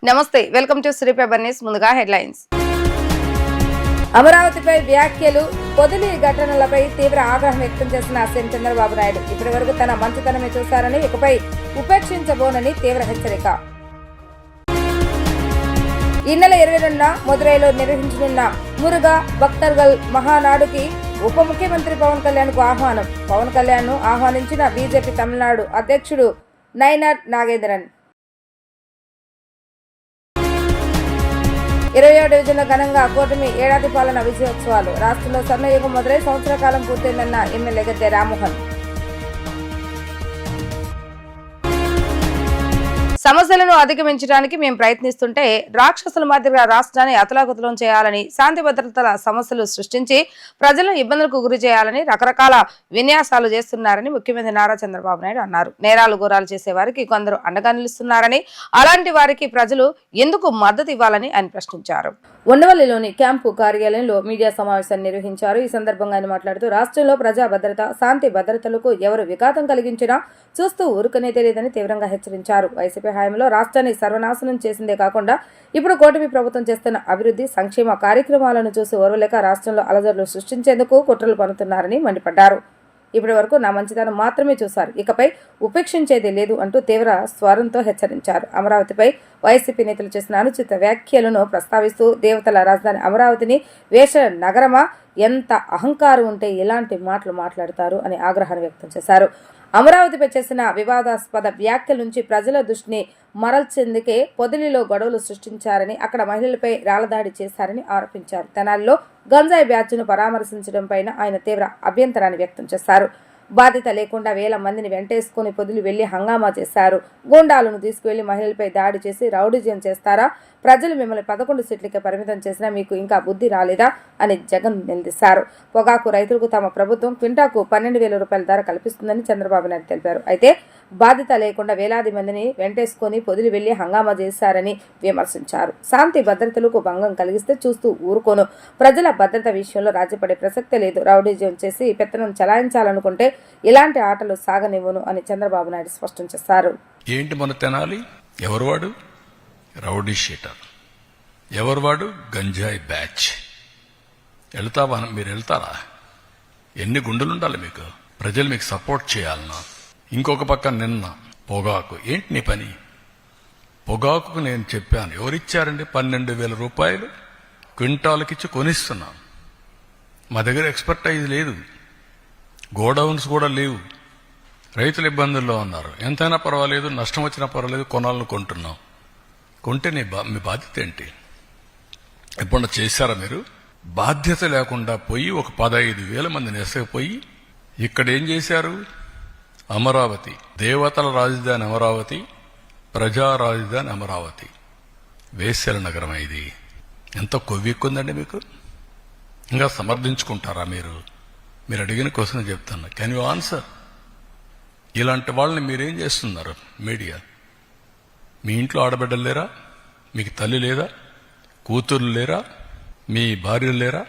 నమస్తే, welcome to Shri paper news. ముందుగా headlines. అమరావతిపై వ్యాఖ్యలు, పొదిలి ఘటనలపై తీవ్ర ఆగ్రహం వ్యక్తం చేసిన సీఎం చంద్రబాబు నాయుడు ఇప్పటి వరకు తన మంచితనమే చూశారని, ఇకపై ఉపేక్షించబోనని తీవ్ర హెచ్చరిక. ఈ నెల 22న మదురైలో నిర్వహించనున్న మురుగా భక్తర్గల్ మహానాడుకి ఉప ముఖ్యమంత్రి పవన్ కళ్యాణ్ కు ఆహ్వానం. పవన్ కళ్యాణ్ ను ఆహ్వానించిన బీజేపీ తమిళనాడు అధ్యక్షుడు నైనార్ నాగేంద్రన్. 27వ డివిజన్లో ఘనంగా కూటమి ఏడాది పాలన విజయోత్సవాలు. రాష్ట్రంలో స్వర్ణయుగం మొదలై సంవత్సర కాలం పూర్తయిందన్న ఎమ్మెల్యే గద్దె రామ్మోహన్. సమస్యలను అధిగమించడానికి మేము ప్రయత్నిస్తుంటే రాక్షసుల మాదిరిగా రాష్ట్రాన్ని అతలాకుతలం చేయాలని, శాంతి భద్రతల సమస్యలు సృష్టించి ప్రజలను ఇబ్బందులకు గురి చేయాలని రకరకాల విన్యాసాలు చేస్తున్నారని ముఖ్యమంత్రి నారా చంద్రబాబు నాయుడు అన్నారు. నేరాలు ఘోరాలు చేసే వారికి కొందరు అండగా నిలుస్తున్నారని, అలాంటి వారికి ప్రజలు ఎందుకు మద్దతు ఇవ్వాలని ఆయన ప్రశ్నించారు. ఉండవల్లిలోని క్యాంపు కార్యాలయంలో మీడియా సమావేశాన్ని నిర్వహించారు. ఈ సందర్భంగా ఆయన మాట్లాడుతూ, రాష్ట్రంలో ప్రజా భద్రత, శాంతి భద్రతలకు ఎవరు విఘాతం కలిగించినా చూస్తూ ఊరుకునే తెలియదని తీవ్రంగా హెచ్చరించారు. వైసీపీ హయాంలో రాష్ట్రాన్ని సర్వనాశనం చేసిందే కాకుండా ఇప్పుడు కూటమి ప్రభుత్వం చేస్తున్న అభివృద్ధి సంక్షేమ కార్యక్రమాలను చూసి ఓర్వలేక రాష్ట్రంలో అలజడులు సృష్టించేందుకు కుట్రలు పన్నుతున్నారని మండిపడ్డారు. ఇప్పటి వరకు నా మంచితనం మాత్రమే చూశారు, ఇకపై ఉపేక్షించేది లేదు అంటూ తీవ్ర స్వరంతో హెచ్చరించారు. అమరావతిపై వైసీపీ నేతలు చేసిన అనుచిత వ్యాఖ్యలను ప్రస్తావిస్తూ, దేవతల రాజధాని అమరావతిని వేష నగరమా, ఎంత అహంకారం ఉంటే ఇలాంటి మాటలు మాట్లాడతారు అని ఆగ్రహాన్ని వ్యక్తం చేశారు. అమరావతిపై చేసిన వివాదాస్పద వ్యాఖ్యల నుంచి ప్రజల దృష్టిని మరల్చేందుకే పొదిలిలో గొడవలు సృష్టించారని, అక్కడ మహిళలపై రాళ్లదాడి చేశారని ఆరోపించారు. తెనాలిలో గంజాయి బ్యాచ్ను పరామర్శించడం పైన ఆయన తీవ్ర అభ్యంతరాన్ని వ్యక్తం చేశారు. బాధ్యత లేకుండా వేల మందిని వెంటేసుకుని పొదిలి వెళ్లి హంగామా చేశారు. గూండాలను తీసుకువెళ్లి మహిళలపై దాడి చేసి రౌడీజం చేస్తారా? ప్రజలు మిమ్మల్ని 11 సీట్లకే పరిమితం చేసినా మీకు ఇంకా బుద్ధి రాలేదా అని జగన్ నిలదీశారు. పొగాకు రైతులకు తమ ప్రభుత్వం క్వింటాకు 12,000 రూపాయల ధర కల్పిస్తుందని చంద్రబాబు నాయుడు తెలిపారు. అయితే బాధ్యత లేకుండా వేలాది మందిని వెంటేసుకుని పొదిలి వెళ్లి హంగామా చేశారని విమర్శించారు. శాంతి భద్రతలకు భంగం కలిగిస్తే చూస్తూ ఊరుకోను. ప్రజల భద్రత విషయంలో రాజీపడే ప్రసక్తే లేదు. రౌడీజం చేసి పెత్తనం చలాయించాలనుకుంటే ఇలాంటి ఆటలు సాగనివ్వను అని చంద్రబాబు నాయుడు స్పష్టం చేశారు. ఏంటి మన తెనాలి? ఎవరు వాడు? Rowdy sheeter. ఎవరు వాడు? గంజాయి బ్యాచ్. వెళ్తావా? మీరు వెళ్తారా? ఎన్ని గుండెలుండాలి మీకు? ప్రజలు మీకు సపోర్ట్ చేయాలన్నా. ఇంకొక పక్క నిన్న పొగాకు. ఏంటి నీ పని? పొగాకు నేను చెప్పాను, ఎవరిచ్చారండి? 12,000 రూపాయలు క్వింటాల్కిచ్చి కొనిస్తున్నాను. మా దగ్గర ఎక్స్పర్టైజ్ లేదు, గోడౌన్స్ కూడా లేవు. రైతులు ఇబ్బందుల్లో ఉన్నారు. ఎంతైనా పర్వాలేదు, నష్టం వచ్చినా పర్వాలేదు, కొనాలని కొంటున్నాం. కొంటే మీ బాధ్యత ఏంటి? ఎప్పుడన్నా చేశారా మీరు? బాధ్యత లేకుండా పోయి ఒక 15,000 మందిని ఎసకపోయి ఇక్కడ ఏం చేశారు? అమరావతి, దేవతల రాజధాని అమరావతి, ప్రజా రాజధాని అమరావతి, వేశ్యల నగరం. ఇది ఎంత కొవ్వెక్కుందండి మీకు? ఇంకా సమర్థించుకుంటారా మీరు? మీరు అడిగిన క్వశ్చన్ చెప్తాను. Can you answer? ఇలాంటి వాళ్ళని మీరేం చేస్తున్నారు? మీడియా. మీ ఇంట్లో ఆడబిడ్డలు లేరా? మీకు తల్లి లేదా? కూతుర్లు లేరా? మీ భార్యలు లేరా?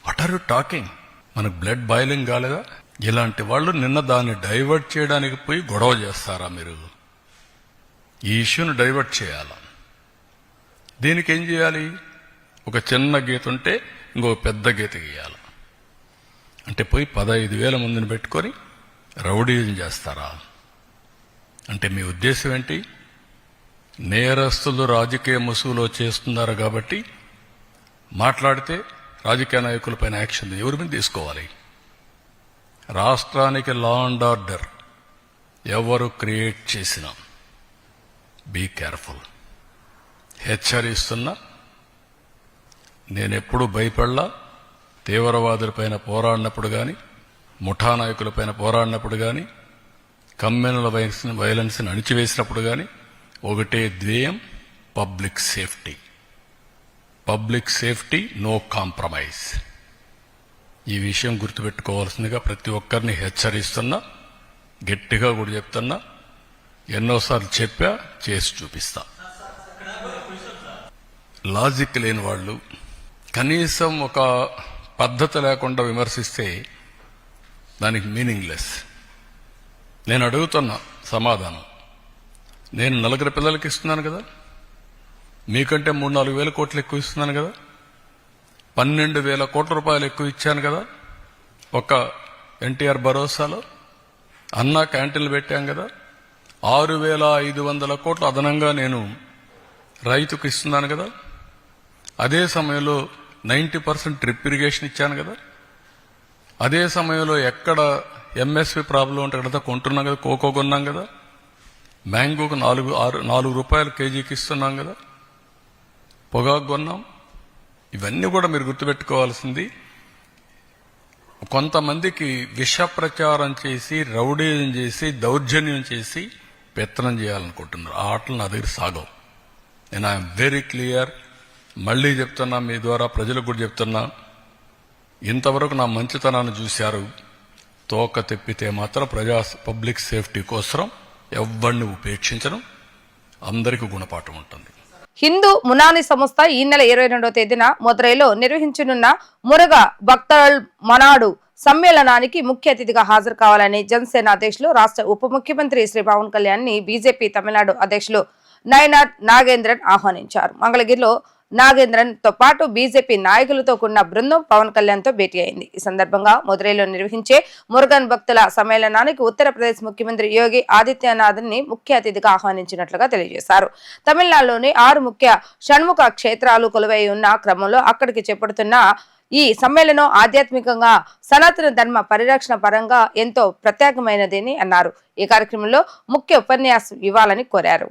What are you talking? మనకు బ్లడ్ బాయిలింగ్ కాలేదా? ఇలాంటి వాళ్ళు నిన్న దాన్ని డైవర్ట్ చేయడానికి పోయి గొడవ చేస్తారా మీరు? ఈ ఇష్యూను డైవర్ట్ చేయాలా? దీనికి ఏం చేయాలి? ఒక చిన్న గీత ఉంటే ఇంకో పెద్ద గీత గీయాలి. అంటే పోయి 15,000 మందిని పెట్టుకొని రౌడీజం చేస్తారా? అంటే మీ ఉద్దేశం ఏంటి? నేరస్తులు రాజకీయ ముసుగులో చేస్తున్నారు కాబట్టి మాట్లాడితే రాజకీయ నాయకులపైన యాక్షన్ ఎవరి మీద తీసుకోవాలి? రాష్ట్రానికి లా అండ్ ఆర్డర్ ఎవరు క్రియేట్ చేసినా బీ కేర్ఫుల్. హెచ్చరిస్తున్నా. నేనెప్పుడు భయపడలా. తీవ్రవాదులపైన పోరాడినప్పుడు కానీ, ముఠా నాయకులపైన పోరాడినప్పుడు కానీ, కమ్యూనల్ వైలెన్స్ని అణిచివేసినప్పుడు కానీ ఒకటే ధ్యేయం, public safety. Public safety, no compromise. ఈ విషయం గుర్తుపెట్టుకోవాల్సిందిగా ప్రతి ఒక్కరిని హెచ్చరిస్తున్నా. గట్టిగా కూడా చెప్తున్నా. ఎన్నోసార్లు చెప్పా, చేసి చూపిస్తా. లాజిక్ లేని వాళ్ళు కనీసం ఒక పద్ధతి లేకుండా విమర్శిస్తే దానికి మీనింగ్లెస్. నేను అడుగుతున్నా సమాధానం. నేను 4 పిల్లలకి ఇస్తున్నాను కదా, మీకంటే 3-4 వేల కోట్లు ఎక్కువ ఇస్తున్నాను కదా, 12,000 కోట్ల రూపాయలు ఎక్కువ ఇచ్చాను కదా. ఒక ఎన్టీఆర్ భరోసాలో అన్నా క్యాంటీన్లు పెట్టాం కదా. 6,500 కోట్లు అదనంగా నేను రైతుకు ఇస్తున్నాను కదా. అదే సమయంలో 90% డ్రిప్ ఇరిగేషన్ ఇచ్చాను కదా. అదే సమయంలో ఎక్కడ ఎంఎస్పి ప్రాబ్లం ఉంటే అక్కడ కొంటున్నాం కదా, కోకో కొన్నాం కదా. మ్యాంగోకు 4 రూపాయలు కేజీకి ఇస్తున్నాం కదా, పొగాకు కొన్నాం. ఇవన్నీ కూడా మీరు గుర్తుపెట్టుకోవాల్సింది. కొంతమందికి విష ప్రచారం చేసి, రౌడీజం చేసి, దౌర్జన్యం చేసి పెత్తనం చేయాలనుకుంటున్నారు. ఆ ఆటలు నా దగ్గర సాగవు. నేను ఐఎమ్ వెరీ క్లియర్. మళ్లీ చెప్తున్నా, మీ ద్వారా ప్రజలకు కూడా చెప్తున్నా, ఇంతవరకు నా మంచితనాన్ని చూశారు. తోక తెప్పితే మాత్రం పబ్లిక్ సేఫ్టీ కోసం ఎవరిని ఉపేక్షించడం, అందరికీ గుణపాఠం ఉంటుంది. హిందూ మునాని సంస్థ ఈ నెల 22వ తేదీన మదురైలో నిర్వహించనున్న మురుగ భక్తల్ మనాడు సమ్మేళనానికి ముఖ్య అతిథిగా హాజరు కావాలని జనసేన అధ్యక్షులు, రాష్ట్ర ఉప ముఖ్యమంత్రి శ్రీ పవన్ కళ్యాణ్ ని బీజేపీ తమిళనాడు అధ్యక్షులు నయనార్ నాగేంద్రన్ ఆహ్వానించారు. మంగళగిరిలో నాగేంద్రన్ తో పాటు బీజేపీ నాయకులతో కూడిన బృందం పవన్ కళ్యాణ్ తో భేటీ అయింది. ఈ సందర్భంగా మదురైలో నిర్వహించే మురుగన్ భక్తుల సమ్మేళనానికి ఉత్తరప్రదేశ్ ముఖ్యమంత్రి యోగి ఆదిత్యనాథ్ ని ముఖ్య అతిథిగా ఆహ్వానించినట్లుగా తెలియజేశారు. తమిళనాడులోని 6 ముఖ్య షణ్ముఖ క్షేత్రాలు కొలువై ఉన్న క్రమంలో అక్కడికి చేపడుతున్న ఈ సమ్మేళనం ఆధ్యాత్మికంగా సనాతన ధర్మ పరిరక్షణ పరంగా ఎంతో ప్రత్యేకమైనదని అన్నారు. ఈ కార్యక్రమంలో ముఖ్య ఉపన్యాసం ఇవ్వాలని కోరారు.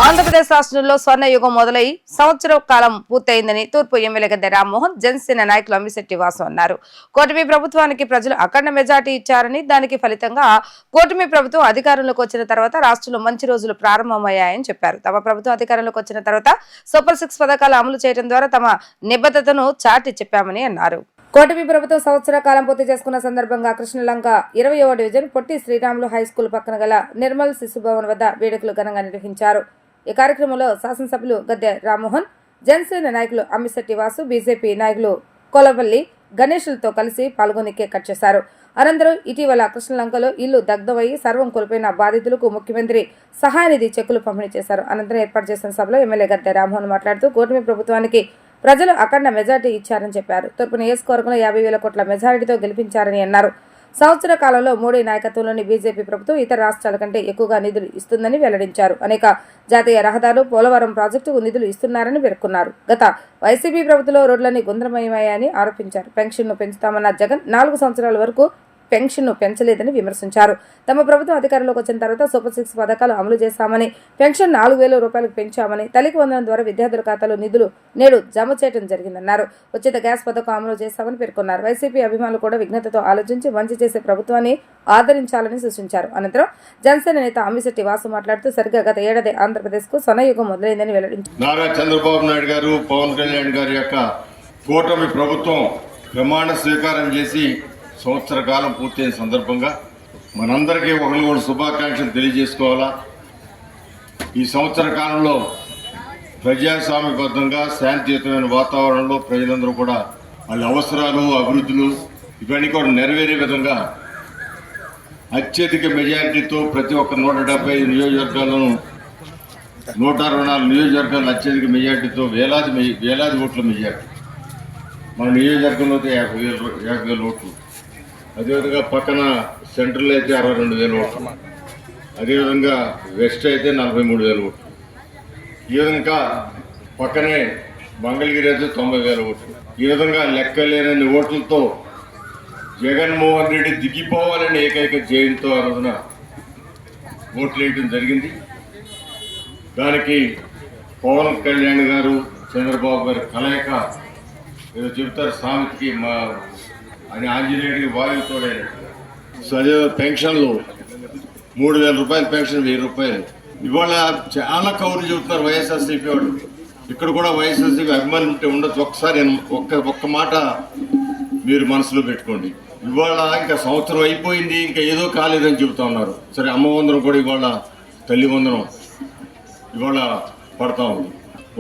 ఆంధ్రప్రదేశ్ రాష్ట్రంలో స్వర్ణ యుగం మొదలై సంవత్సర కాలం పూర్తయిందని తూర్పు ఎమ్మెల్యే గద్దె రామ్మోహన్, జనసేన నాయకులు అమ్మిశెట్టి వాసు అన్నారు. కూటమి ప్రభుత్వానికి ప్రజలు అఖండ మెజార్టీ ఇచ్చారని, దానికి ఫలితంగా కూటమి ప్రభుత్వం అధికారంలోకి వచ్చిన తర్వాత రాష్ట్రంలో మంచి రోజులు ప్రారంభమయ్యాయని చెప్పారు. తమ ప్రభుత్వం అధికారంలోకి వచ్చిన తర్వాత సూపర్ 6 పథకాలు అమలు చేయడం ద్వారా తమ నిబద్ధతను చాటి చెప్పామని అన్నారు. కూటమి ప్రభుత్వం సంవత్సర కాలం పూర్తి చేసుకున్న సందర్భంగా Krishnalanka 20వ division Potti Sriramulu high school పక్కన గల నిర్మల్ శిశు భవన్ వద్ద వేడుకలు ఘనంగా నిర్వహించారు. ఈ కార్యక్రమంలో శాసనసభ్యులు గద్దె రామ్మోహన్, జనసేన నాయకులు అమ్మిశెట్టి వాసు, బీజేపీ నాయకులు కొలవల్లి గణేష్లతో కలిసి పాల్గొని కేక్ కట్ చేశారు. అనంతరం ఇటీవల కృష్ణలంకలో ఇల్లు దగ్ధమయ్యి సర్వం కోల్పోయిన బాధితులకు ముఖ్యమంత్రి సహాయ నిధి చెక్కులు పంపిణీ చేశారు. అనంతరం ఏర్పాటు చేసిన సభలో ఎమ్మెల్యే గద్దె రామ్మోహన్ మాట్లాడుతూ కూటమి ప్రభుత్వానికి ప్రజలు అఖండ మెజార్టీ ఇచ్చారని చెప్పారు. తూర్పు నియోజకవర్గంలో 50,000 కోట్ల మెజారిటీతో గెలిపించారని అన్నారు. సంవత్సర కాలంలో మోడీ నాయకత్వంలోని బీజేపీ ప్రభుత్వం ఇతర రాష్ట్రాల కంటే ఎక్కువగా నిధులు ఇస్తుందని వెల్లడించారు. అనేక జాతీయ రహదారులు, పోలవరం ప్రాజెక్టుకు నిధులు ఇస్తున్నారని పేర్కొన్నారు. గత వైసీపీ ప్రభుత్వంలో రోడ్లన్నీ గుంద్రమయమయ్యాయని ఆరోపించారు. పెన్షన్ను పెంచుతామన్న జగన్ 4 సంవత్సరాల వరకు పెన్షన్ను పెంచలేదని విమర్శించారు. తమ ప్రభుత్వం అధికారంలోకి వచ్చిన తర్వాత సూపర్ 6 పథకాలు అమలు చేశామని, పెన్షన్ 4,000 రూపాయలకు పెంచామని, తల్లికి వందనం ద్వారా విద్యార్థుల ఖాతాలో నిధులు నేడు జమ చేయడం జరిగిందన్నారు. ఉచిత గ్యాస్ పథకం అమలు చేశామని పేర్కొన్నారు. వైసీపీ అభిమానులు కూడా విఘ్నతతో ఆలోచించి మంచి చేసే ప్రభుత్వాన్ని ఆదరించాలని సూచించారు. అనంతరం జనసేన నేత అమ్మిశెట్టి వాసు మాట్లాడుతూ సరిగ్గా గత ఏడాది ఆంధ్రప్రదేశ్ కు స్వర్ణయుగం మొదలైందని వెల్లడించారు. నారా చంద్రబాబు నాయుడు గారు, పవన్ కళ్యాణ్ గారి యొక్క కూటమి ప్రభుత్వం ప్రమాణ స్వీకారం చేసి సంవత్సర కాలం పూర్తయిన సందర్భంగా మనందరికీ ఒకరికొకరు శుభాకాంక్షలు తెలియజేసుకోవాలా. ఈ సంవత్సర కాలంలో ప్రజాస్వామ్యబద్ధంగా శాంతియుతమైన వాతావరణంలో ప్రజలందరూ కూడా వాళ్ళ అవసరాలు, అభివృద్ధులు ఇవన్నీ కూడా నెరవేరే విధంగా అత్యధిక మెజారిటీతో ప్రతి ఒక్క 175 నియోజకవర్గాలను 124 నియోజకవర్గాలను అత్యధిక మెజారిటీతో వేలాది ఓట్ల మెజారిటీ మన నియోజకవర్గంలో అయితే 50,000 ఓట్లు. అదేవిధంగా పక్కన సెంట్రల్ అయితే 62,000 ఓట్లు. అదేవిధంగా వెస్ట్ అయితే 43,000 ఓట్లు. ఈ విధంగా పక్కనే మంగళగిరి అయితే 90,000 ఓట్లు. ఈ విధంగా లెక్కలేనన్ని ఓట్లతో జగన్మోహన్ రెడ్డి దిగిపోవాలని ఏకైక జయంతో ఆ రోజున ఓట్లు వేయడం జరిగింది. దానికి పవన్ కళ్యాణ్ గారు చంద్రబాబు గారు కలయిక ఏదో చెబుతారు సామెతకి మా అని ఆంజనేయుడికి వాయువుతోడైనట్టు. అదే పెన్షన్లు 3,000 రూపాయల పెన్షన్ 1,000 రూపాయలు. ఇవాళ చాలా కౌరు చెబుతున్నారు వైఎస్ఆర్సీపీ వాళ్ళు. ఇక్కడ కూడా వైఎస్ఆర్సీపీ అభిమానులు ఉంటే ఉండొచ్చు. ఒకసారి ఒక్క మాట మీరు మనసులో పెట్టుకోండి. ఇవాళ ఇంకా సంవత్సరం అయిపోయింది, ఇంకా ఏదో కాలేదని చెబుతా ఉన్నారు. సరే, అమ్మ వందనం కూడా ఇవాళ తల్లి వందనం ఇవాళ పడతా ఉంది.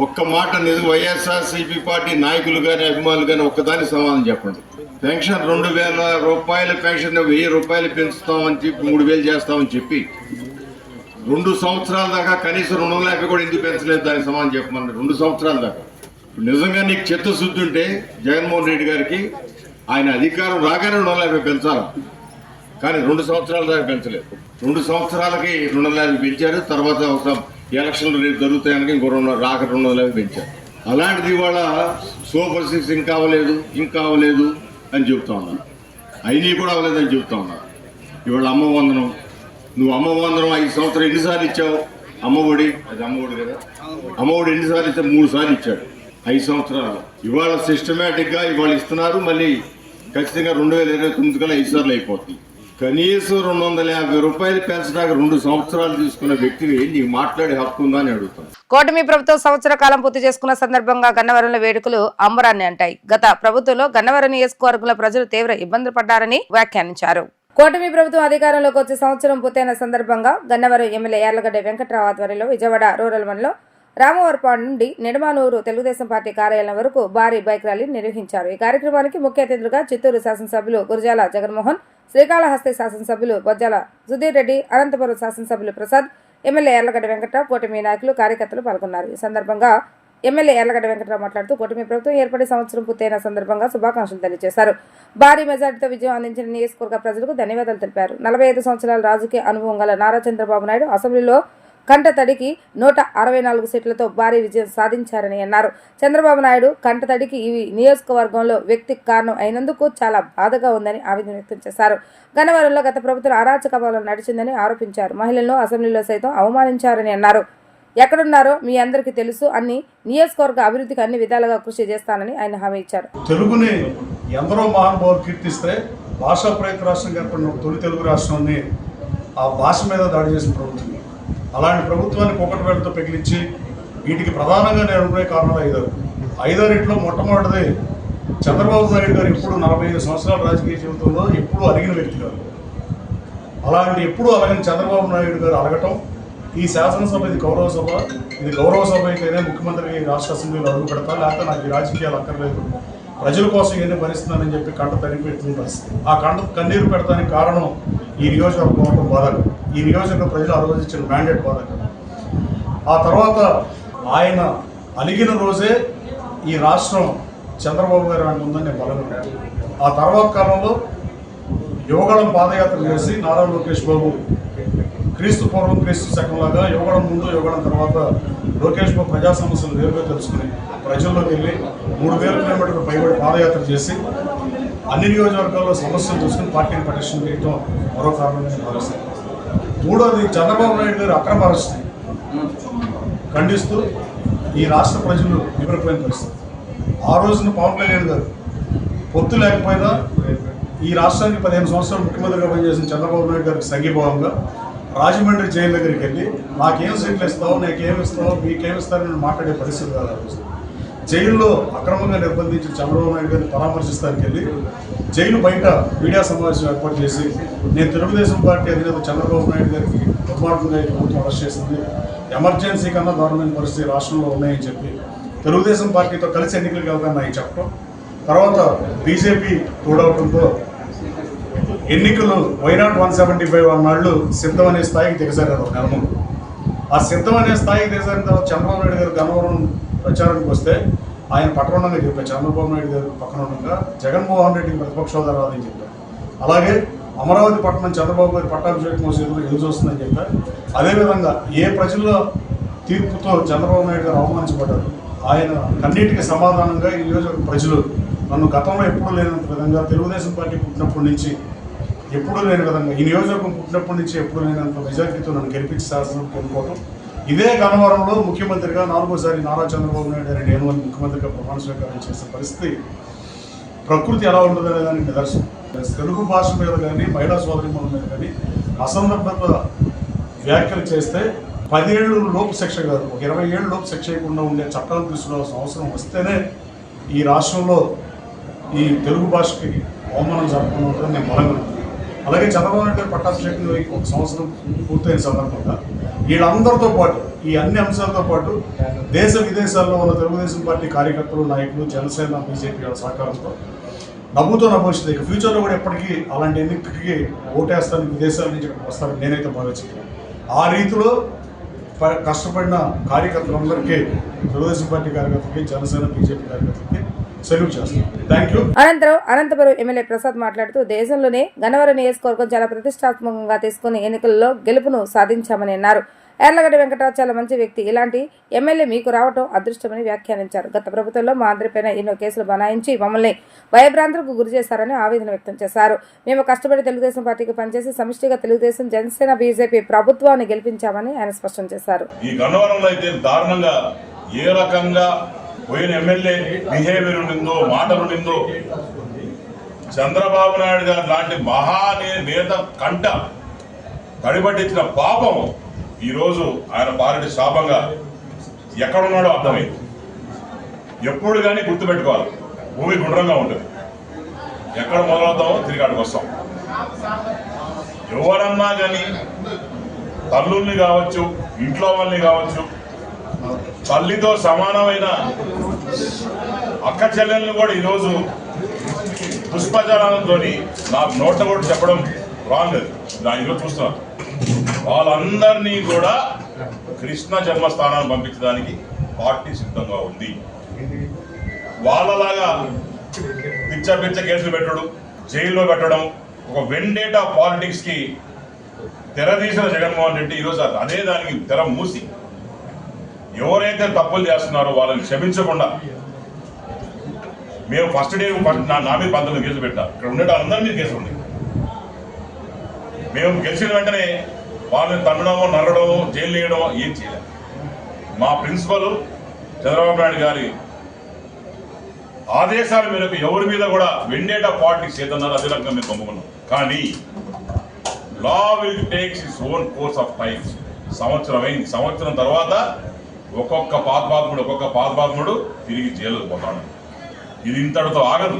ఒక్క మాట నిజం వైఎస్ఆర్సీపీ పార్టీ నాయకులు కానీ అభిమానులు కానీ ఒక్కదాని సమాధానం చెప్పండి. పెన్షన్ 2,000 రూపాయల పెన్షన్ 1,000 రూపాయలు పెంచుతామని చెప్పి 3,000 చేస్తామని చెప్పి 2 సంవత్సరాల దాకా కనీసం 250 కూడా ఎందుకు పెంచలేదు దానికి సమాధానం చెప్పమన్నారు. 2 సంవత్సరాల దాకా. నిజంగా నీకు చిత్తశుద్ధి ఉంటే జగన్మోహన్ రెడ్డి గారికి ఆయన అధికారం రాగానే 250 పెంచాలి. కానీ 2 సంవత్సరాల దాకా పెంచలేదు. 2 సంవత్సరాలకి 250 పెంచారు. తర్వాత ఒక ఎలక్షన్లు రేపు జరుగుతాయని ఇంకో 250 పెంచారు. అలాంటిది ఇవాళ సూపర్ 6 ఇంకా అవ్వలేదు అని చెబుతా ఉన్నారు. అయినవి కూడా అవ్వలేదని చెబుతా ఉన్నారు. ఇవాళ అమ్మ వందనం, నువ్వు అమ్మ వందనం 5 సంవత్సరాలు ఎన్నిసార్లు ఇచ్చావు? అమ్మఒడి, అది అమ్మఒడి కదా, అమ్మఒడి ఎన్నిసార్లు ఇచ్చా? 3 సార్లు ఇచ్చాడు 5 సంవత్సరాలు. ఇవాళ సిస్టమేటిక్గా ఇవాళ ఇస్తున్నారు. మళ్ళీ ఖచ్చితంగా 2029 కల్లా 5 సార్లు అయిపోతుంది. కనీసం 250 రూపాయలు పెంచడానికి 2 సంవత్సరాలు తీసుకున్న వ్యక్తిని నీకు మాట్లాడే హక్కు ఉందా అని అడుగుతాను. కూటమి ప్రభుత్వం సంవత్సర కాలం పూర్తి చేసుకున్న సందర్భంగా గన్నవరంలో వేడుకలు అంబరాన్ని అంటాయి. గత ప్రభుత్వంలో గన్నవరం నియోజకవర్గంలో ప్రజలు తీవ్ర ఇబ్బందులు పడ్డారని వ్యాఖ్యానించారు. కూటమి ప్రభుత్వం అధికారంలోకి వచ్చే సంవత్సరం పూర్తయిన సందర్భంగా గన్నవరం ఎమ్మెల్యే యార్లగడ్డ వెంకట్రావు ఆధ్వర్యంలో విజయవాడ రూరల్ మండలం రామవరపాడు నుండి నిడమానూరు తెలుగుదేశం పార్టీ కార్యాలయం వరకు భారీ బైక్ ర్యాలీ నిర్వహించారు. ఈ కార్యక్రమానికి ముఖ్య అతిథులుగా చిత్తూరు శాసనసభ్యులు గురజాల జగన్మోహన్, శ్రీకాళహస్తి శాసనసభ్యులు బొజ్జాల సుధీర్ రెడ్డి, అనంతపురం శాసనసభ్యులు ప్రసాద్, ఎమ్మెల్యే యార్లగడ్డ వెంకట్రావు, కూటమి నాయకులు, కార్యకర్తలు పాల్గొన్నారు. ఈ సందర్భంగా ఎమ్మెల్యే యార్లగడ్డ వెంకట్రావు మాట్లాడుతూ కూటమి ప్రభుత్వం ఏర్పడి సంవత్సరం పూర్తయిన సందర్భంగా శుభాకాంక్షలు తెలియజేశారు. భారీ మెజార్టీతో విజయం అందించిన నియోజకవర్గ ప్రజలకు ధన్యవాదాలు తెలిపారు. 45 సంవత్సరాల రాజకీయ అనుభవం గల నారా చంద్రబాబు నాయుడు అసెంబ్లీలో కంటతడికి 164 సీట్లతో భారీ విజయం సాధించారని అన్నారు. చంద్రబాబు నాయుడు కంటతడికి ఈ నియోజకవర్గంలో వ్యక్తి కారణం అయినందుకు చాలా బాధగా ఉందని ఆవేదన వ్యక్తం చేశారు. గన్నవరంలో గత ప్రభుత్వం అరాచక పాలన నడిచిందని ఆరోపించారు. మహిళలను అసెంబ్లీలో సైతం అవమానించారని అన్నారు. ఎక్కడున్నారో మీ అందరికీ తెలుసు, అన్ని నియోజకవర్గ అభివృద్ధికి అన్ని విధాలుగా కృషి చేస్తానని ఆయన హామీ ఇచ్చారు. తెలుగుని ఎందరో మహానుభావులు కీర్తిస్తే భాషా ప్రయుక్త రాష్ట్రంగా ఏర్పడిన తొలి తెలుగు రాష్ట్రాన్ని ఆ భాష మీద దాడి చేసిన ప్రభుత్వం. అలాంటి ప్రభుత్వాన్ని పొగటి వేళతో పెగిలించి వీటికి ప్రధానంగా నేను అనుకునే కారణాలు 5 మొట్టమొదటిది చంద్రబాబు నాయుడు గారు ఎప్పుడు 45 సంవత్సరాల రాజకీయ జీవితంలో ఎప్పుడూ అలిగిన వ్యక్తి గారు. ఎప్పుడూ అలగని చంద్రబాబు నాయుడు గారు అలగటం, ఈ శాసనసభ ఇది గౌరవ సభ, ఇది గౌరవ సభ అయితేనే ముఖ్యమంత్రి రాష్ట్ర అసెంబ్లీలో అడుగు పెడతా, లేకపోతే నాకు ఈ రాజకీయాలు అక్కర్లేదు, ప్రజల కోసం ఏదో భరిస్తున్నానని చెప్పి కంట తడిపెట్టిన పరిస్థితి. ఆ కన్నీరు పెడతానికి కారణం ఈ నియోజకవర్గం ఒక బాధకం. ఈ నియోజకవర్గ ప్రజలు ఆ రోజు ఇచ్చిన మ్యాండేట్ బాధకం. ఆ తర్వాత ఆయన అలిగిన రోజే ఈ రాష్ట్రం చంద్రబాబు గారు ఆయన ముందని నేను బలంగా. ఆ తర్వాత కాలంలో యువగళం పాదయాత్ర చేసి నారా లోకేష్ బాబు క్రీస్తు పూర్వం క్రీస్తు శకంలాగా యువగళం ముందు యువగళం తర్వాత లోకేష్ బాబు ప్రజా సమస్యలు వేరుగా తెలుసుకుని ప్రజల్లోకి వెళ్ళి 3,000 కిలోమీటర్ల పైబడి పాదయాత్ర చేసి అన్ని నియోజకవర్గాల్లో సమస్యలు చూసుకుని పార్టీని పటిష్టం చేయడం మరో కారణంగా భావిస్తాను. మూడోది చంద్రబాబు నాయుడు గారు అక్రమ అరెస్ట్ ఖండిస్తూ ఈ రాష్ట్ర ప్రజలు నిద్రపోయిన పరిస్థితి. ఆ రోజున పవన్ కళ్యాణ్ గారు పొత్తు లేకపోయినా ఈ రాష్ట్రానికి 15 సంవత్సరాలు ముఖ్యమంత్రిగా పనిచేసిన చంద్రబాబు నాయుడు గారికి సంఘీభావంగా రాజమండ్రి జైలు దగ్గరికి వెళ్ళి నాకేం సీట్లు ఇస్తావు, నాకేమిస్తావు, మీకేమిస్తారని మాట్లాడే పరిస్థితి కాదు. జైల్లో అక్రమంగా నిర్బంధించిన చంద్రబాబు నాయుడు గారిని పరామర్శిస్తానికి వెళ్ళి జైలు బయట మీడియా సమావేశం ఏర్పాటు చేసి నేను తెలుగుదేశం పార్టీ అధినేత చంద్రబాబు నాయుడు గారికి దుర్మార్గంగా ప్రభుత్వం అరెస్ట్ చేసింది, ఎమర్జెన్సీ కన్నా దారుణమైన పరిస్థితి రాష్ట్రంలో ఉన్నాయని చెప్పి తెలుగుదేశం పార్టీతో కలిసి ఎన్నికలకు వెళ్తాను ఆయన చెప్పడం, తర్వాత బీజేపీ తోడవడంతో ఎన్నికలు వైనాట్ 175 అన్నాళ్ళు సిద్ధం అనే స్థాయికి దిగజారారు. ఒక నెల ఆ సిద్ధం అనే స్థాయికి దిగజారిన తర్వాత చంద్రబాబు నాయుడు గారు గన్నవరం ప్రచారానికి వస్తే ఆయన పట్టణంగా చెప్పారు. చంద్రబాబు నాయుడు గారు పక్కన ఉండగా జగన్మోహన్ రెడ్డికి ప్రతిపక్ష హోదా రాదని చెప్పారు. అలాగే అమరావతి పట్టణం చంద్రబాబు గారి పట్టాభిషేకం ఎదురు చూస్తుందని చెప్పారు. అదేవిధంగా ఏ ప్రజల తీర్పుతో చంద్రబాబు నాయుడు గారు అవమానించబడ్డారు, ఆయన కన్నిటికీ సమాధానంగా ఈ నియోజకవర్గ ప్రజలు నన్ను గతంలో ఎప్పుడూ లేనంత విధంగా తెలుగుదేశం పార్టీ పుట్టినప్పటి నుంచి ఎప్పుడూ లేని విధంగా ఈ నియోజకవర్గం పుట్టినప్పటి నుంచి ఎప్పుడూ లేనంత మెజారిటీతో నన్ను గెలిపించి శాసనసభకు వెళ్ళిపోవడం, ఇదే గన్నవరంలో ముఖ్యమంత్రిగా 4వసారి నారా చంద్రబాబు నాయుడు గారి నేను ముఖ్యమంత్రిగా ప్రమాణ స్వీకారం చేసిన పరిస్థితి ప్రకృతి ఎలా ఉంటుందనే దానికి నిదర్శనం. తెలుగు భాష మీద కానీ మహిళా సోదరిమణుల మీద కానీ అసందర్భత వ్యాఖ్యలు చేస్తే 10 ఏళ్ళు లోపు శిక్ష కాదు, ఒక 20 ఏళ్ళు లోపు శిక్ష చేయకుండా ఉండే చట్టాలు తీసుకురావాల్సిన అవసరం వస్తేనే ఈ రాష్ట్రంలో ఈ తెలుగు భాషకి అవమానం జరగకుండా ఉంటుందని నేను బలంగా ఉన్నాను. అలాగే చంద్రబాబు నాయుడు గారి పట్టాభిషేకం 1 సంవత్సరం పూర్తయిన సందర్భంగా వీళ్ళందరితో పాటు ఈ అన్ని అంశాలతో పాటు దేశ విదేశాల్లో ఉన్న తెలుగుదేశం పార్టీ కార్యకర్తలు, నాయకులు, జనసేన, బీజేపీ వాళ్ళ సహకారంతో నవ్వుతో భవిష్యత్తు ఇక ఫ్యూచర్లో కూడా ఎప్పటికీ అలాంటి ఎన్నికకి ఓటేస్తానికి విదేశాల నుంచి ఇక్కడికి వస్తారని నేనైతే భావించాను. ఆ రీతిలో కష్టపడిన కార్యకర్తలందరికీ, తెలుగుదేశం పార్టీ కార్యకర్తలకి, జనసేన, బీజేపీ కార్యకర్తలకి సెల్యూట్ చేస్తాను. Thank you. అనంతరం అనంతపురం ఎమ్మెల్యే ప్రసాద్ మాట్లాడుతూ దేశంలోనే గన్నవరం నియోజకవర్గం చాలా ప్రతిష్టాత్మకంగా తీసుకుని ఎన్నికల్లో గెలుపును సాధించామని అన్నారు. యార్లగడ్డ వెంకటరావు చాలా మంచి వ్యక్తి, ఇలాంటి ఎమ్మెల్యే మీకు రావటం అదృష్టమని వ్యాఖ్యానించారు. గత ప్రభుత్వంలో మా అందరిపైన ఎన్నో కేసులు బనాయించి మమ్మల్ని భయభ్రాంతులకు గురి చేశారని ఆవేదన వ్యక్తం చేశారు. మేము కష్టపడి తెలుగుదేశం పార్టీకి పనిచేసి సమిష్టిగా తెలుగుదేశం, జనసేన, బీజేపీ ప్రభుత్వాన్ని గెలిపించామని ఆయన స్పష్టం చేశారు. ఈ గన్నవరంలో అయితే దారుణంగా ఏ రకంగా పోయిన ఎమ్మెల్యే బిహేవియర్ ఉండిందో, మాటలు ఉండిందో, చంద్రబాబు నాయుడు గారు లాంటి మహానేత కంట తడిపట్టించిన పాపం ఈరోజు ఆయన పార్టీ శాపంగా ఎక్కడున్నాడో అర్థమైంది. ఎప్పుడు కానీ గుర్తుపెట్టుకోవాలి, భూమి గుండ్రంగా ఉంటుంది, ఎక్కడ మొదలవుతామో తిరిగి అక్కడికి వస్తాం. ఎవరన్నా కానీ తల్లుల్ని కావచ్చు, ఇంట్లో వాళ్ళని కావచ్చు, తల్లితో సమానమైన అక్క చెల్లెల్ని కూడా ఈరోజు పుష్పజాలంతో నా నోట కూడా చెప్పడం రాంగ్, అది దానిలో చూస్తున్నాను. వాళ్ళందరినీ కూడా కృష్ణ జన్మస్థానాన్ని పంపించడానికి పార్టీ సిద్ధంగా ఉంది. వాళ్ళలాగా పిచ్చ కేసులు పెట్టడం, జైల్లో పెట్టడం, ఒక వెండేటా పాలిటిక్స్ కి తెరదీసిన జగన్మోహన్ రెడ్డి ఈరోజు అదే దానికి తెర మూసి ఎవరైతే తప్పులు చేస్తున్నారో వాళ్ళని క్షమించకుండా మేము ఫస్ట్ డే నా మీద 19 కేసులు పెట్టాం. ఇక్కడ ఉండే అందరి మీద కేసులు ఉన్నాయి. మేము గెలిచిన వెంటనే వాళ్ళని తన్నడమో, నరడమో, జైలు వేయడమో ఏం చేయలేదు. మా ప్రిన్సిపల్ చంద్రబాబు నాయుడు గారి ఆదేశాల మేరకు ఎవరి మీద కూడా వెండేటా పాలిటిక్స్ చేస్తున్నారు, అదే రకంగా మేము పంపుకున్నాం. కానీ law will takes its own course of time. సంవత్సరం అయింది. సంవత్సరం తర్వాత ఒక్కొక్క పాపాత్ముడు తిరిగి జైలుకు పోతాడు. ఇది ఇంతటితో ఆగదు.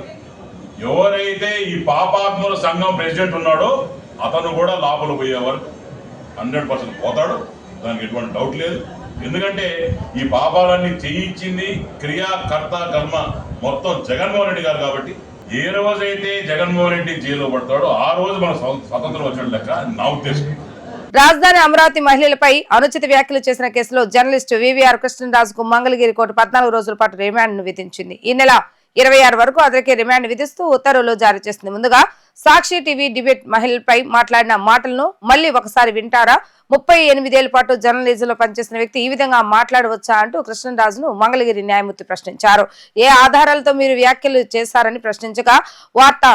ఎవరైతే ఈ పాపాత్ముల సంఘం ప్రెసిడెంట్ ఉన్నాడో అతను కూడా లోపల పోయే వరకు 100% పోతాడు, దానికి ఎటువంటి డౌట్ లేదు. ఎందుకంటే ఈ పాపాలన్నీ చేయించింది క్రియాకర్త కర్మ మొత్తం జగన్మోహన్ రెడ్డి గారు కాబట్టి ఏ రోజైతే జగన్మోహన్ రెడ్డి జైల్లో పడతాడో ఆ రోజు మన స్వతంత్రం వచ్చిన లెక్క నా ఉద్దేశం. రాజధాని అమరావతి మహిళలపై అనుచిత వ్యాఖ్యలు చేసిన కేసులో జర్నలిస్టు వివిఆర్ కృష్ణరాజుకు మంగళగిరి కోర్టు 14 రోజుల పాటు రిమాండ్ను విధించింది. ఈ నెల 26 వరకు అతనికి రిమాండ్ విధిస్తూ ఉత్తర్వులు జారీ చేసింది. ముందుగా సాక్షి టీవీ డిబేట్ మహిళలపై మాట్లాడిన మాటలను మళ్లీ ఒకసారి వింటారా? 38 ఏళ్ల పాటు జర్నలిజంలో పనిచేసిన వ్యక్తి ఈ విధంగా మాట్లాడవచ్చా అంటూ కృష్ణరాజును మంగళగిరి న్యాయమూర్తి ప్రశ్నించారు. ఏ ఆధారాలతో మీరు వ్యాఖ్యలు చేశారని ప్రశ్నించగా వార్తా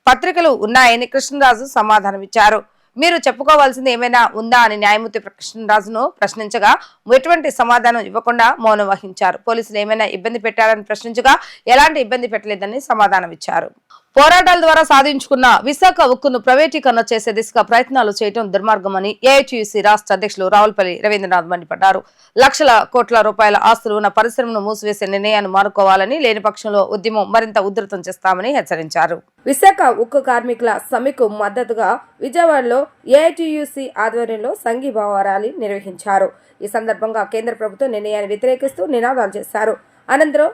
పత్రికలు ఉన్నాయని కృష్ణరాజు సమాధానమిచ్చారు. మీరు చెప్పుకోవాల్సింది ఏమైనా ఉందా అని న్యాయమూర్తి కృష్ణరాజును ప్రశ్నించగా ఎటువంటి సమాధానం ఇవ్వకుండా మౌనం వహించారు. పోలీసులు ఏమైనా ఇబ్బంది పెట్టారని ప్రశ్నించగా ఎలాంటి ఇబ్బంది పెట్టలేదని సమాధానం ఇచ్చారు. పోరాటాల ద్వారా సాధించుకున్న విశాఖ ఉక్కును ప్రైవేటీకరణ చేసే దిశగా ప్రయత్నాలు చేయడం దుర్మార్గమని ఏఐటీయూసీ రాష్ట్ర అధ్యక్షులు రావులపల్లి రవీంద్రనాథ్ మండిపడ్డారు. లక్షల కోట్ల రూపాయల ఆస్తులు ఉన్న పరిశ్రమను మూసివేసే నిర్ణయాన్ని మానుకోవాలని, లేని పక్షంలో ఉద్యమం మరింత ఉధృతం చేస్తామని హెచ్చరించారు. విశాఖ ఉక్కు కార్మికుల సమ్మెకు మద్దతుగా విజయవాడలో ఏఐటీయూసీ ఆధ్వర్యంలో సంఘీభావ ర్యాలీ నిర్వహించారు. ఈ సందర్భంగా కేంద్ర ప్రభుత్వం నిర్ణయాన్ని వ్యతిరేకిస్తూ నినాదాలు చేశారు. అనంతరం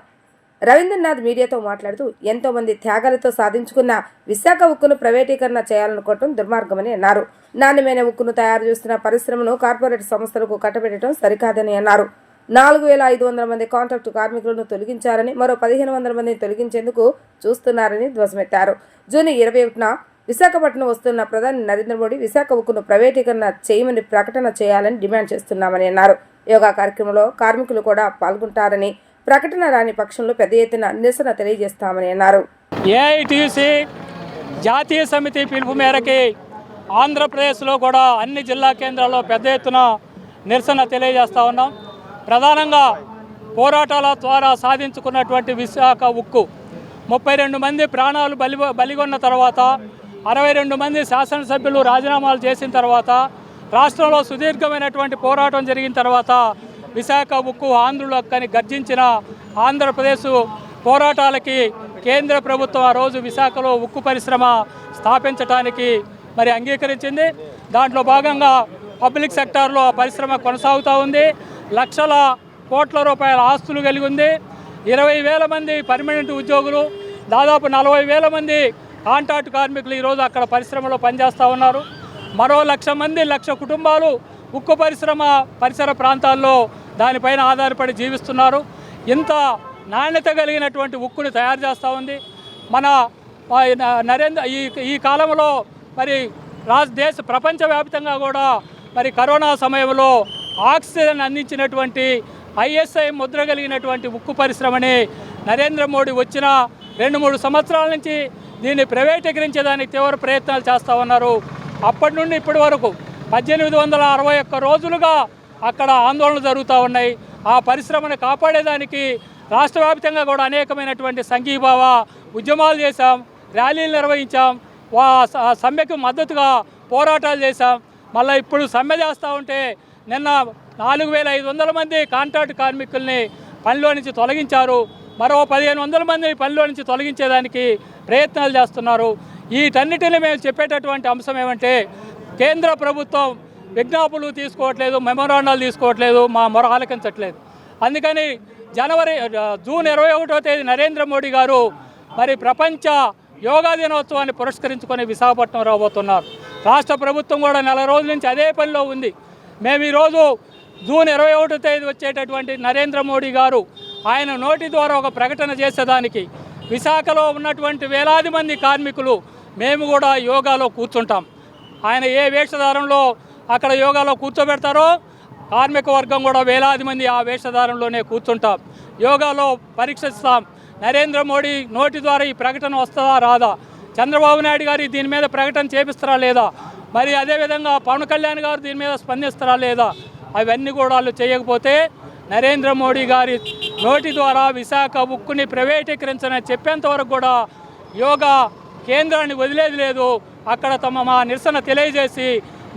రవీంద్రనాథ్ మీడియాతో మాట్లాడుతూ ఎంతో మంది త్యాగాలతో సాధించుకున్న విశాఖ ఉక్కును ప్రైవేటీకరణ చేయాలనుకోవడం దుర్మార్గమని అన్నారు. నాణ్యమైన ఉక్కును తయారు చేస్తున్న పరిశ్రమను కార్పొరేట్ సంస్థలకు కట్టబెట్టడం సరికాదని అన్నారు. 4,500 మంది కాంట్రాక్టు కార్మికులను తొలగించారని, మరో 1,500 మందిని తొలగించేందుకు చూస్తున్నారని ధ్వజమెత్తారు. జూన్ 21న విశాఖపట్నం వస్తున్న ప్రధాని నరేంద్ర మోడీ విశాఖ ఉక్కును ప్రైవేటీకరణ చేయమని ప్రకటన చేయాలని డిమాండ్ చేస్తున్నామని అన్నారు. యోగా కార్యక్రమంలో కార్మికులు కూడా పాల్గొంటారని, ప్రకటన రాని పక్షంలో పెద్ద ఎత్తున నిరసన తెలియజేస్తామని అన్నారు. ఏఐటీయూసీ జాతీయ సమితి పిలుపు మేరకి ఆంధ్రప్రదేశ్లో కూడా అన్ని జిల్లా కేంద్రాల్లో పెద్ద ఎత్తున నిరసన తెలియజేస్తూ ఉన్నాం. ప్రధానంగా పోరాటాల ద్వారా సాధించుకున్నటువంటి విశాఖ ఉక్కు 32 మంది ప్రాణాలు బలిగొన్న తర్వాత, 62 మంది శాసనసభ్యులు రాజీనామాలు చేసిన తర్వాత, రాష్ట్రంలో సుదీర్ఘమైనటువంటి పోరాటం జరిగిన తర్వాత విశాఖ ఉక్కు ఆంధ్రుల హక్కని గర్జించిన ఆంధ్రప్రదేశ్ పోరాటాలకి కేంద్ర ప్రభుత్వం ఆ రోజు విశాఖలో ఉక్కు పరిశ్రమ స్థాపించడానికి అంగీకరించింది. దాంట్లో భాగంగా పబ్లిక్ సెక్టార్లో ఆ పరిశ్రమ కొనసాగుతూ ఉంది. లక్షల కోట్ల రూపాయల ఆస్తులు కలిగి ఉంది. 20,000 మంది పర్మనెంట్ ఉద్యోగులు, దాదాపు 40,000 మంది కాంట్రాక్ట్ కార్మికులు ఈరోజు అక్కడ పరిశ్రమలో పనిచేస్తూ ఉన్నారు. మరో 1,00,000 మంది, 1,00,000 కుటుంబాలు ఉక్కు పరిసర ప్రాంతాల్లో దానిపైన ఆధారపడి జీవిస్తున్నారు. ఇంత నాణ్యత కలిగినటువంటి ఉక్కుని తయారు చేస్తూ ఉంది మన ఈ కాలంలో. ప్రపంచవ్యాప్తంగా కూడా కరోనా సమయంలో ఆక్సిజన్ అందించినటువంటి ISI ముద్ర కలిగినటువంటి ఉక్కు పరిశ్రమని నరేంద్ర మోడీ వచ్చిన 2-3 సంవత్సరాల నుంచి దీన్ని ప్రైవేటీకరించేదానికి తీవ్ర ప్రయత్నాలు చేస్తూ ఉన్నారు. అప్పటి నుండి ఇప్పటి వరకు 1861 రోజులుగా అక్కడ ఆందోళనలు జరుగుతూ ఉన్నాయి. ఆ పరిశ్రమను కాపాడేదానికి రాష్ట్ర వ్యాప్తంగా కూడా అనేకమైనటువంటి సంఘీభావ ఉద్యమాలు చేశాం, ర్యాలీలు నిర్వహించాం, సమ్మెకు మద్దతుగా పోరాటాలు చేశాం. మళ్ళీ ఇప్పుడు సమ్మె చేస్తూ ఉంటే నిన్న 4,500 మంది కాంట్రాక్ట్ కార్మికుల్ని పనిలో నుంచి తొలగించారు. మరో 1,500 మందిని పనిలో నుంచి తొలగించేదానికి ప్రయత్నాలు చేస్తున్నారు. వీటన్నిటిని మేము చెప్పేటటువంటి అంశం ఏమంటే, కేంద్ర ప్రభుత్వం విజ్ఞాపనలు తీసుకోవట్లేదు, మెమోరాండాలు తీసుకోవట్లేదు, మా మొర ఆలకించట్లేదు. అందుకని జూన్ 21వ తేదీ నరేంద్ర మోడీ గారు ప్రపంచ యోగా దినోత్సవాన్ని పురస్కరించుకొని విశాఖపట్నం రాబోతున్నారు. రాష్ట్ర ప్రభుత్వం కూడా 4 రోజుల నుంచి అదే పనిలో ఉంది. మేము ఈరోజు జూన్ 21వ తేదీ వచ్చేటటువంటి నరేంద్ర మోడీ గారు ఆయన నోటి ద్వారా ఒక ప్రకటన చేసేదానికి విశాఖలో ఉన్నటువంటి వేలాది మంది కార్మికులు మేము కూడా యోగాలో కూర్చుంటాం. ఆయన ఏ వేషధారంలో అక్కడ యోగాలో కూర్చోబెడతారో కార్మిక వర్గం కూడా వేలాది మంది ఆ వేషధారంలోనే కూర్చుంటాం. యోగాలో పరీక్షిస్తాం. నరేంద్ర మోడీ నోటి ద్వారా ఈ ప్రకటన వస్తుందా రాదా, చంద్రబాబు నాయుడు గారు దీని మీద ప్రకటన చేపిస్తారా లేదా, అదేవిధంగా పవన్ కళ్యాణ్ గారు దీని మీద స్పందిస్తారా లేదా, అవన్నీ కూడా వాళ్ళు చేయకపోతే నరేంద్ర మోడీ గారి నోటి ద్వారా విశాఖ ఉక్కుని ప్రైవేటీకరించని చెప్పేంత వరకు కూడా యోగా కేంద్రాన్ని వదిలేది లేదు. అక్కడ మా నిరసన తెలియజేసి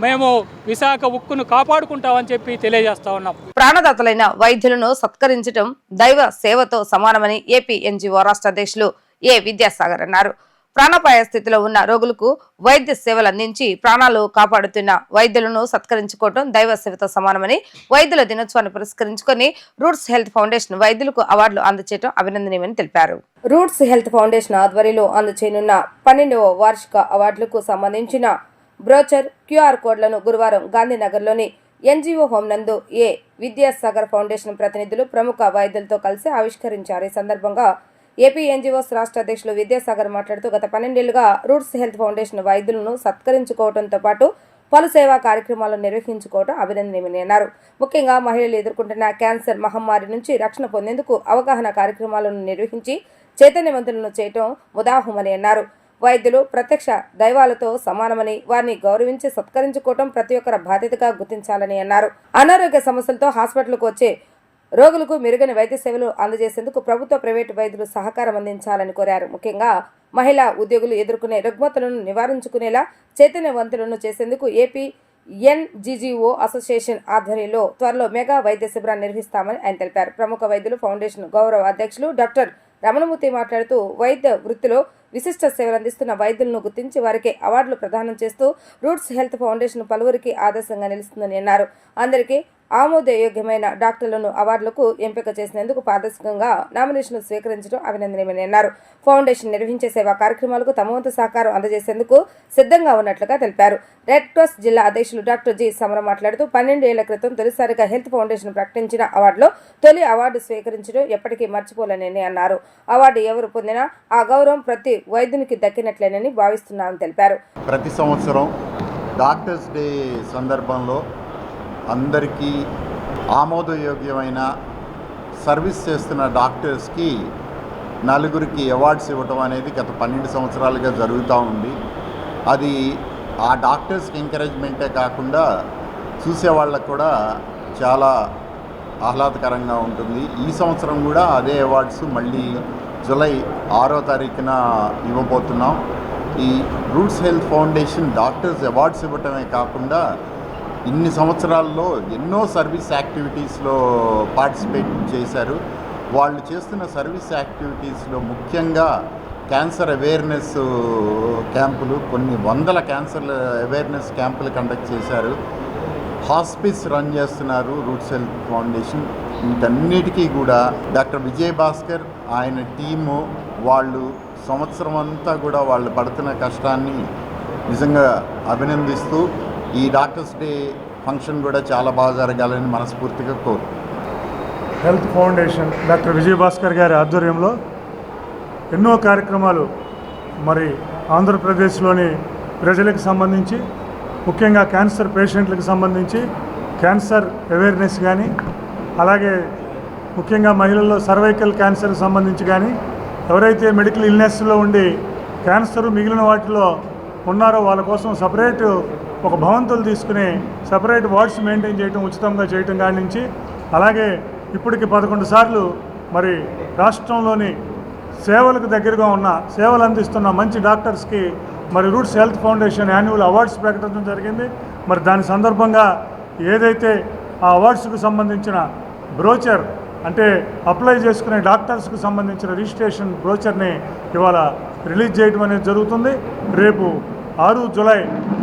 మేము విశాఖ ఉక్కును కాపాడుకుంటామని చెప్పి తెలియజేస్తా ఉన్నాం. ప్రాణదాతలైన వైద్యులను సత్కరించడం దైవ సేవతో సమానమని ఏపీ NGO రాష్ట్ర అధ్యక్షులు ఏ విద్యాసాగర్ అన్నారు. ప్రాణాపాయ స్థితిలో ఉన్న రోగులకు వైద్య సేవలు అందించి ప్రాణాలు కాపాడుతున్న వైద్యులను సత్కరించుకోవడం దైవ సేవతో సమానమని, వైద్యుల దినోత్సవాన్ని పురస్కరించుకొని రూట్స్ హెల్త్ ఫౌండేషన్ వైద్యులకు అవార్డులు అందజేయడం అభినందనీయమని తెలిపారు. రూట్స్ హెల్త్ ఫౌండేషన్ ఆధ్వర్యంలో అందజేయనున్న 12వ వార్షిక అవార్డులకు సంబంధించిన బ్రోచర్, QR కోడ్లను గురువారం గాంధీనగర్లోని NGO హోమ్ నందు ఏ విద్యాసాగర్ ఫౌండేషన్ ప్రతినిధులు ప్రముఖ వైద్యులతో కలిసి ఆవిష్కరించారు. ఈ సందర్భంగా ఏపీ NGOs రాష్ట్ర అధ్యక్షులు విద్యాసాగర్ మాట్లాడుతూ గత 12 ఏళ్లుగా రూట్స్ హెల్త్ ఫౌండేషన్ వైద్యులను సత్కరించుకోవడంతో పాటు పలు సేవా కార్యక్రమాలను నిర్వహించుకోవడం అభినందనీయమని అన్నారు. ముఖ్యంగా మహిళలు ఎదుర్కొంటున్న క్యాన్సర్ మహమ్మారి నుంచి రక్షణ పొందేందుకు అవగాహన కార్యక్రమాలను నిర్వహించి చైతన్యవంతులను చేయటం ముదాహమని అన్నారు. వైద్యులు ప్రత్యక్ష దైవాలతో సమానమని, వారిని గౌరవించి సత్కరించుకోవటం ప్రతి ఒక్కరి బాధ్యతగా గుర్తించాలని అన్నారు. అనారోగ్య సమస్యలతో హాస్పిటల్కు వచ్చే రోగులకు మెరుగైన వైద్య సేవలు అందజేసేందుకు ప్రభుత్వ, ప్రైవేటు వైద్యులు సహకారం అందించాలని కోరారు. ముఖ్యంగా మహిళా ఉద్యోగులు ఎదుర్కొనే రుగ్మతలను నివారించుకునేలా చైతన్యవంతులను చేసేందుకు ఏపీ NGO అసోసియేషన్ ఆధ్వర్యంలో త్వరలో మెగా వైద్య శిబిరాన్ని నిర్వహిస్తామని ఆయన తెలిపారు. ప్రముఖ వైద్యులు ఫౌండేషన్ గౌరవ అధ్యక్షులు డాక్టర్ రమణమూర్తి మాట్లాడుతూ వైద్య వృత్తిలో విశిష్ట సేవలు అందిస్తున్న వైద్యులను గుర్తించి వారికి అవార్డులు ప్రదానం చేస్తూ రూట్స్ హెల్త్ ఫౌండేషన్ పలువురికి ఆదర్శంగా నిలుస్తుందని అన్నారు. అందరికీ ఆమోదయోగ్యమైన డాక్టర్లను అవార్డులకు ఎంపిక చేసినందుకు పారదర్శకంగా నామినేషన్లు స్వీకరించడం అభినందనీయమని అన్నారు. ఫౌండేషన్ నిర్వహించే సేవా కార్యక్రమాలకు తమ వంతు సహకారం అందజేసేందుకు సిద్ధంగా ఉన్నట్లుగా తెలిపారు. రెడ్ క్రాస్ జిల్లా అధ్యక్షులు డాక్టర్ జి సమరం మాట్లాడుతూ 12 ఏళ్ల క్రితం తొలిసారిగా హెల్త్ ఫౌండేషన్ ప్రకటించిన అవార్డులో తొలి అవార్డు స్వీకరించడం ఎప్పటికీ మర్చిపోలేనని అన్నారు. అవార్డు ఎవరు పొందినా ఆ గౌరవం ప్రతి వైద్యునికి దక్కినట్లేనని భావిస్తున్నామని తెలిపారు. ప్రతి సంవత్సరం డాక్టర్స్ డే సందర్భంలో అందరికీ ఆమోదయోగ్యమైన సర్వీస్ చేస్తున్న డాక్టర్స్కి నలుగురికి అవార్డ్స్ ఇవ్వటం అనేది గత 12 సంవత్సరాలుగా జరుగుతూ ఉంది. అది ఆ డాక్టర్స్కి ఎంకరేజ్మెంటే కాకుండా చూసేవాళ్ళకు కూడా చాలా ఆహ్లాదకరంగా ఉంటుంది. ఈ సంవత్సరం కూడా అదే అవార్డ్స్ మళ్ళీ జూలై 6వ తారీఖున ఇవ్వబోతున్నాం. ఈ Roots Health Foundation doctors awards ఇవ్వటమే కాకుండా ఇన్ని సంవత్సరాల్లో ఎన్నో సర్వీస్ యాక్టివిటీస్లో పార్టిసిపేట్ చేశారు. వాళ్ళు చేస్తున్న సర్వీస్ యాక్టివిటీస్లో ముఖ్యంగా క్యాన్సర్ అవేర్నెస్ క్యాంపులు, కొన్ని వందల క్యాన్సర్ అవేర్నెస్ క్యాంపులు కండక్ట్ చేశారు. హాస్పిస్ రన్ చేస్తున్నారు రూట్స్ హెల్త్ ఫౌండేషన్. వీటన్నిటికీ కూడా డాక్టర్ విజయభాస్కర్ ఆయన టీము వాళ్ళు సంవత్సరం అంతా కూడా వాళ్ళు పడుతున్న కష్టాన్ని నిజంగా అభినందిస్తూ ఈ డాక్టర్స్ డే ఫంక్షన్ కూడా చాలా బాగా జరగాలని మనస్ఫూర్తిగా కోరుతున్నాను. హెల్త్ ఫౌండేషన్ డాక్టర్ విజయభాస్కర్ గారి ఆధ్వర్యంలో ఎన్నో కార్యక్రమాలు మరి ఆంధ్రప్రదేశ్లోని ప్రజలకు సంబంధించి, ముఖ్యంగా క్యాన్సర్ పేషెంట్లకు సంబంధించి క్యాన్సర్ అవేర్నెస్ కానీ, అలాగే ముఖ్యంగా మహిళల్లో సర్వైకల్ క్యాన్సర్కి సంబంధించి కానీ, ఎవరైతే మెడికల్ ఇల్నెస్లో ఉండి క్యాన్సర్ మిగిలిన వాటిలో ఉన్నారో వాళ్ళ కోసం సపరేట్ ఒక భవంతులు తీసుకుని సపరేట్ వార్డ్స్ మెయింటైన్ చేయడం, ఉచితంగా చేయటం కాడి నుంచి, అలాగే ఇప్పటికి 11 సార్లు మరి రాష్ట్రంలోని సేవలకు దగ్గరగా ఉన్న సేవలు అందిస్తున్న మంచి డాక్టర్స్కి మరి roots Health foundation annual awards ప్రకటించడం జరిగింది. మరి దాని సందర్భంగా ఏదైతే ఆ అవార్డ్స్కు సంబంధించిన బ్రోచర్, అంటే అప్లై చేసుకునే డాక్టర్స్కు సంబంధించిన రిజిస్ట్రేషన్ బ్రోచర్ని ఇవాళ రిలీజ్ చేయడం అనేది జరుగుతుంది. రేపు 6 జూలై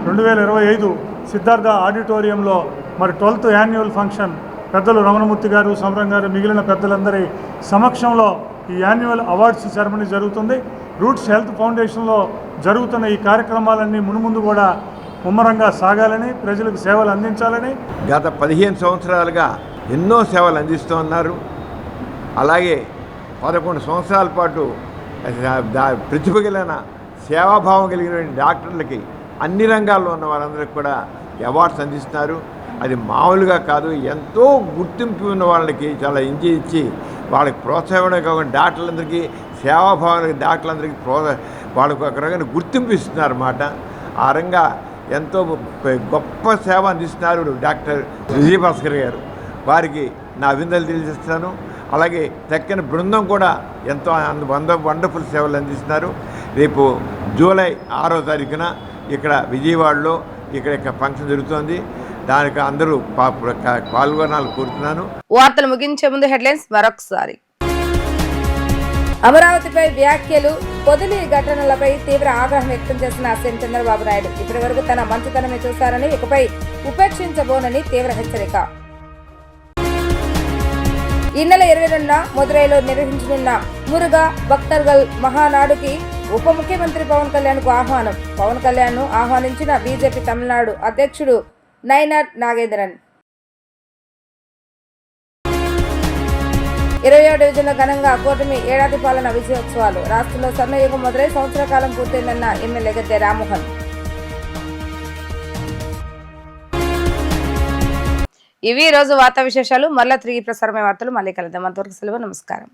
2025 సిద్ధార్థ ఆడిటోరియంలో మరి 12th యాన్యువల్ ఫంక్షన్ పెద్దలు రమణమూర్తి గారు, సమరం గారు, మిగిలిన పెద్దలందరి సమక్షంలో ఈ యాన్యువల్ అవార్డ్స్ సెరమనీ జరుగుతుంది. రూట్స్ హెల్త్ ఫౌండేషన్లో జరుగుతున్న ఈ కార్యక్రమాలన్నీ మున్ముందు కూడా ముమ్మరంగా సాగాలని, ప్రజలకు సేవలు అందించాలని గత 15 సంవత్సరాలుగా ఎన్నో సేవలు అందిస్తూ ఉన్నారు. అలాగే 11 సంవత్సరాల పాటు ప్రతిభ కలిగిన సేవాభావం కలిగిన డాక్టర్లకి అన్ని రంగాల్లో ఉన్న వారందరికీ కూడా అవార్డ్స్ అందిస్తున్నారు. అది మామూలుగా కాదు, ఎంతో గుర్తింపు ఉన్న వాళ్ళకి చాలా ఎంజాయ్ ఇచ్చి వాళ్ళకి ప్రోత్సాహం కాకుండా డాక్టర్లందరికీ సేవాభావానికి డాక్టర్లందరికీ వాళ్ళకు ఒక రకమైన గుర్తింపు ఇస్తున్నారన్నమాట. ఆ రంగా ఎంతో గొప్ప సేవ అందిస్తున్నారు డాక్టర్ విజయభాస్కర్ గారు. వారికి నా అభినందనలు తెలియజేస్తున్నాను. అలాగే చక్కని బృందం కూడా ఎంతో వండర్ఫుల్ సేవలు అందిస్తున్నారు. రేపు జూలై 6వ తారీఖున ఇక్కడ విజయవాడలో ఇక్కడ ఫంక్షన్ జరుగుతోంది. దానికి అందరూ పాల్గొనాలని కోరుతున్నాను. వార్తలు ముగించే ముందు హెడ్లైన్స్ మరొకసారి. అమరావతిపై వ్యాఖ్యలు, పొదిలి ఘటనలపై తీవ్ర ఆగ్రహం వ్యక్తం చేసిన సీఎం చంద్రబాబు నాయుడు ఇప్పటి వరకు తన మంచితనమే చూశారని, ఇకపై ఉపేక్షించబోనని తీవ్ర హెచ్చరిక. ఈ నెల 22న మదురైలో నిర్వహించనున్న మురుగా భక్తర్గల్ మహానాడుకి ఉప ముఖ్యమంత్రి పవన్ కళ్యాణ్ కు ఆహ్వానం. పవన్ కళ్యాణ్ ను ఆహ్వానించిన బీజేపీ తమిళనాడు అధ్యక్షుడు నైనార్ నాగేంద్రన్. 27వ డివిజన్లో ఘనంగా కూటమి ఏడాది పాలన విజయోత్సవాలు. రాష్ట్రంలో స్వర్ణయుగం మొదలై సంవత్సర కాలం పూర్తయిందన్న ఎమ్మెల్యే గద్దె రామ్మోహన్. ఇవి రోజు వార్తా విశేషాలు. మరలా తిరిగి ప్రసారమైన వార్తలు మళ్ళీ కలుద్దాం. అంతవరకు సెలవు. నమస్కారం.